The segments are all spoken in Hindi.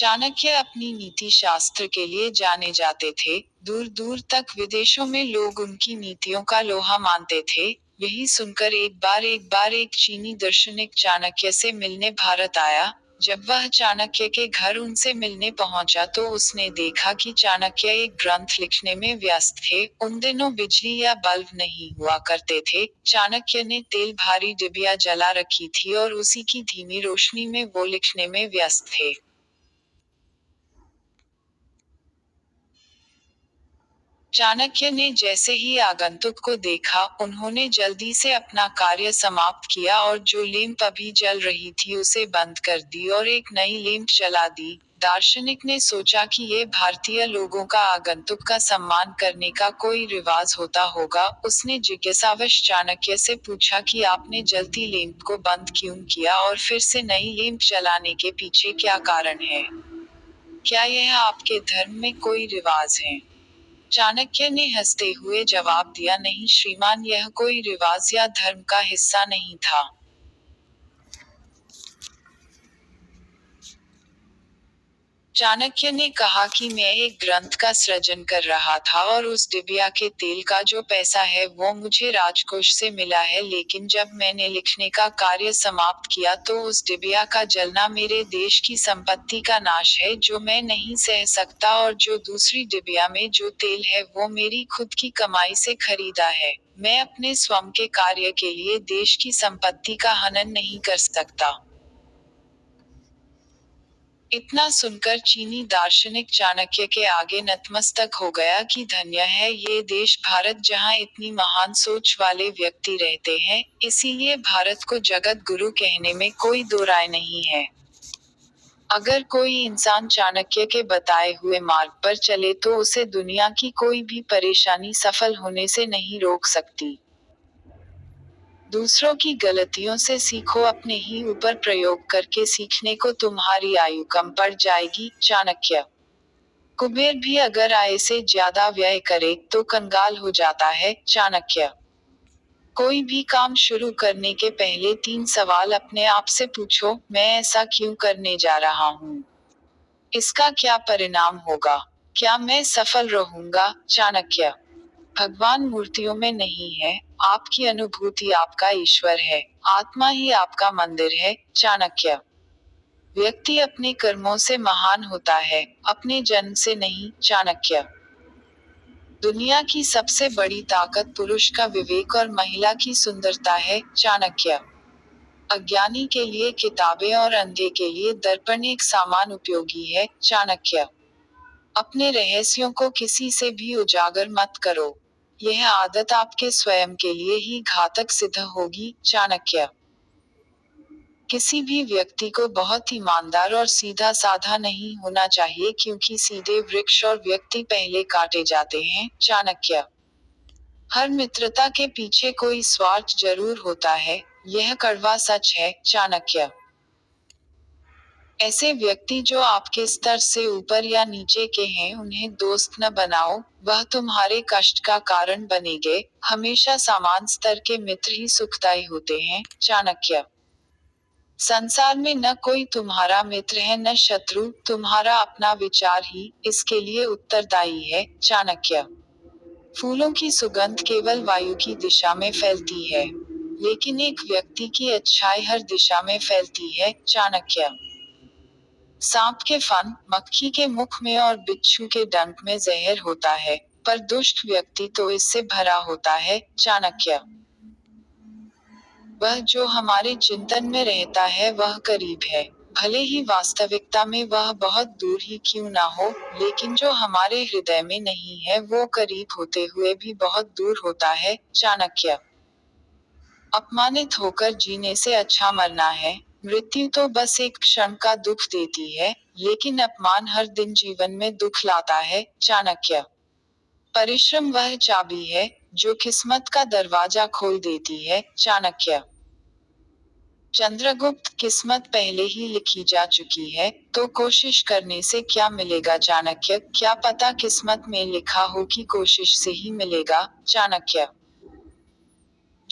चाणक्य अपनी नीति शास्त्र के लिए जाने जाते थे। दूर दूर तक विदेशों में लोग उनकी नीतियों का लोहा मानते थे। यही सुनकर एक बार एक चीनी दार्शनिक चाणक्य से मिलने भारत आया। जब वह चाणक्य के घर उनसे मिलने पहुंचा तो उसने देखा कि चाणक्य एक ग्रंथ लिखने में व्यस्त थे। उन दिनों बिजली या बल्ब नहीं हुआ करते थे। चाणक्य ने तेल भारी डिबिया जला रखी थी और उसी की धीमी रोशनी में वो लिखने में व्यस्त थे। चाणक्य ने जैसे ही आगंतुक को देखा, उन्होंने जल्दी से अपना कार्य समाप्त किया और जो लैंप अभी जल रही थी उसे बंद कर दी और एक नई लैंप जला दी। दार्शनिक ने सोचा कि ये भारतीय लोगों का आगंतुक का सम्मान करने का कोई रिवाज होता होगा। उसने जिज्ञासावश चाणक्य से पूछा कि आपने जलती लैंप को बंद क्यों किया और फिर से नई लैंप जलाने के पीछे क्या कारण है? क्या यह आपके धर्म में कोई रिवाज है? चाणक्य ने हंसते हुए जवाब दिया, नहीं श्रीमान, यह कोई रिवाज या धर्म का हिस्सा नहीं था। चाणक्य ने कहा कि मैं एक ग्रंथ का सृजन कर रहा था और उस डिबिया के तेल का जो पैसा है वो मुझे राजकोष से मिला है, लेकिन जब मैंने लिखने का कार्य समाप्त किया तो उस डिबिया का जलना मेरे देश की संपत्ति का नाश है जो मैं नहीं सह सकता, और जो दूसरी डिबिया में जो तेल है वो मेरी खुद की कमाई से खरीदा है। मैं अपने स्वयं के कार्य के लिए देश की संपत्ति का हनन नहीं कर सकता। इतना सुनकर चीनी दार्शनिक चाणक्य के आगे नतमस्तक हो गया कि धन्य है ये देश भारत जहाँ इतनी महान सोच वाले व्यक्ति रहते हैं, इसीलिए भारत को जगत गुरु कहने में कोई दो राय नहीं है। अगर कोई इंसान चाणक्य के बताए हुए मार्ग पर चले तो उसे दुनिया की कोई भी परेशानी सफल होने से नहीं रोक सकती। दूसरों की गलतियों से सीखो, अपने ही ऊपर प्रयोग करके सीखने को तुम्हारी आयु कम पड़ जाएगी। चाणक्य। कुबेर भी अगर आय से ज्यादा व्यय करे तो कंगाल हो जाता है। चाणक्य। कोई भी काम शुरू करने के पहले 3 सवाल अपने आप से पूछो, मैं ऐसा क्यों करने जा रहा हूँ? इसका क्या परिणाम होगा? क्या मैं सफल रहूंगा? चाणक्य। भगवान मूर्तियों में नहीं है, आपकी अनुभूति आपका ईश्वर है। आत्मा ही आपका मंदिर है। चाणक्य। व्यक्ति अपने कर्मों से महान होता है, अपने जन्म से नहीं। चाणक्य। दुनिया की सबसे बड़ी ताकत पुरुष का विवेक और महिला की सुंदरता है। चाणक्य। अज्ञानी के लिए किताबें और अंधे के लिए दर्पण एक समान उपयोगी है। चाणक्य। अपने रहस्यों को किसी से भी उजागर मत करो, यह आदत आपके स्वयं के लिए ही घातक सिद्ध होगी। चाणक्य। किसी भी व्यक्ति को बहुत ईमानदार और सीधा साधा नहीं होना चाहिए, क्योंकि सीधे वृक्ष और व्यक्ति पहले काटे जाते हैं। चाणक्य। हर मित्रता के पीछे कोई स्वार्थ जरूर होता है, यह कड़वा सच है। चाणक्य। ऐसे व्यक्ति जो आपके स्तर से ऊपर या नीचे के हैं उन्हें दोस्त न बनाओ, वह तुम्हारे कष्ट का कारण बनेंगे। हमेशा समान स्तर के मित्र ही सुखदायी होते हैं। चाणक्य। संसार में न कोई तुम्हारा मित्र है न शत्रु, तुम्हारा अपना विचार ही इसके लिए उत्तरदायी है। चाणक्य। फूलों की सुगंध केवल वायु की दिशा में फैलती है, लेकिन एक व्यक्ति की अच्छाई हर दिशा में फैलती है। चाणक्य। सांप के फन, मक्खी के मुख में और बिच्छू के डंक में जहर होता है, पर दुष्ट व्यक्ति तो इससे भरा होता है। चाणक्य। वह जो हमारे चिंतन में रहता है वह करीब है, भले ही वास्तविकता में वह बहुत दूर ही क्यों ना हो, लेकिन जो हमारे हृदय में नहीं है वो करीब होते हुए भी बहुत दूर होता है। चाणक्य। अपमानित होकर जीने से अच्छा मरना है। मृत्यु तो बस एक क्षण का दुख देती है, लेकिन अपमान हर दिन जीवन में दुख लाता है। चाणक्य। परिश्रम वह चाबी है जो किस्मत का दरवाजा खोल देती है। चाणक्य। चंद्रगुप्त, किस्मत पहले ही लिखी जा चुकी है, तो कोशिश करने से क्या मिलेगा? चाणक्य। क्या पता किस्मत में लिखा हो कि कोशिश से ही मिलेगा। चाणक्य।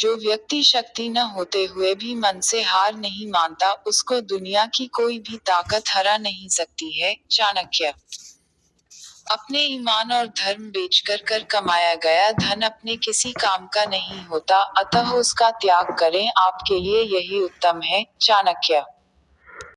जो व्यक्ति शक्ति न होते हुए भी मन से हार नहीं मानता, उसको दुनिया की कोई भी ताकत हरा नहीं सकती है। चाणक्य। अपने ईमान और धर्म बेचकर कर कमाया गया धन अपने किसी काम का नहीं होता, अतः उसका त्याग करें, आपके लिए यही उत्तम है। चाणक्य।